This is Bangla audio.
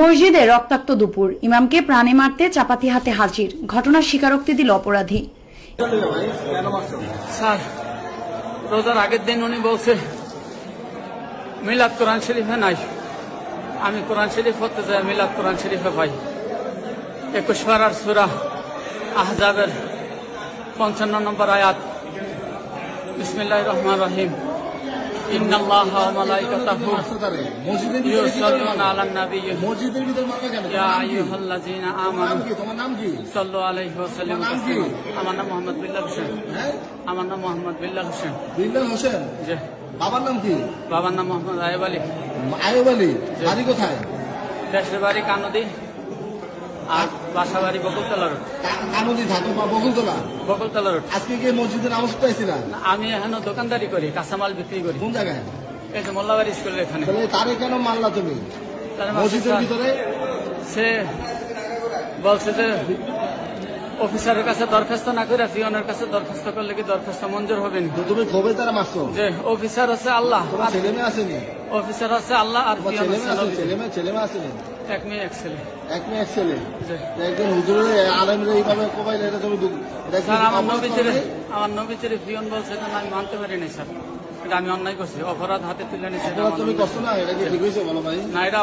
মসজিদে রক্তাক্ত দুপুর, ইমামকে প্রাণে মারতে চাপাতি হাতে হাজির, ঘটনার স্বীকারোক্তি দিল অপরাধী। স্যার, রোজার আগের দিন উনি বলছে মিলাদ কোরআন শরীফে নাই। আমি কোরআন শরীফ পড়তে যাই, মিলাদ কোরআন শরীফে পাই 21 পারার সূরা আহজাবের 55 নম্বর আয়াত, বিসমিল্লাহির রহমানির রহিম, ইন্নাল্লাহা ওয়া মালাইকাতাহু ইউসাল্লুনা আলান নাবী ইয়া আইয়ুহাল্লাযীনা আমানু সাল্লু আলাইহি ওয়া সাল্লিমু তাসলিমা। আমার নাম মোহাম্মদ বিল্লাল হোসেন। আমার নাম মোহাম্মদ বিল্লাল হোসেন। বিল্লাল হোসেন? জি। বাবার নাম কি? বাবার নাম মোহাম্মদ আয়ুব আলী। আয়ুব আলী। বাড়ি কোথায়? দেশের বাড়ি কানদী, আর বাসা বাড়ি বকুলতলা রোড। কানদী থাকো বা বকুলতলা? বকুলতলা রোড। আজকে কি মসজিদে নামাজ পড়াইছিলেন? আমি এখনো দোকানদারি করি, কাঁচামাল বিক্রি করি। কোন জায়গায়? এই যে মোল্লাবাড়ি স্কুলের এখানে। তাহলে তারে কেন মারলা তুমি মসজিদের ভিতরে? সে বলছে যে অফিসারের কাছে দরখাস্ত না করে পিয়নের কাছে দরখাস্ত করলে কি দরখাস্ত মঞ্জুর হবে না। তুমি ক্ষোভে তারা মারছো? যে অফিসার হচ্ছে আল্লাহ, তোমার ছেলে মেয়ে আসেনি? অফিসার হচ্ছে আল্লাহ আর পিয়ন হচ্ছে নবী। ছেলে মেয়ে আসেনি? এক মেয়ে এক ছেলে। এক মেয়ে এক ছেলে? জি। একজন হুজুরের আলেমরা এইভাবে কোবাইলে এটা তুমি স্যার, আমার নবীচের পিয়ন বলছে এটা আমি মানতে পারি না স্যার। এটা আমি অন্যায় করছি, অপরাধ হাতে তুলে নিয়েছি। তুমি করছো না? এটা কি ঠিক হয়েছে বলো ভাই? না, এটা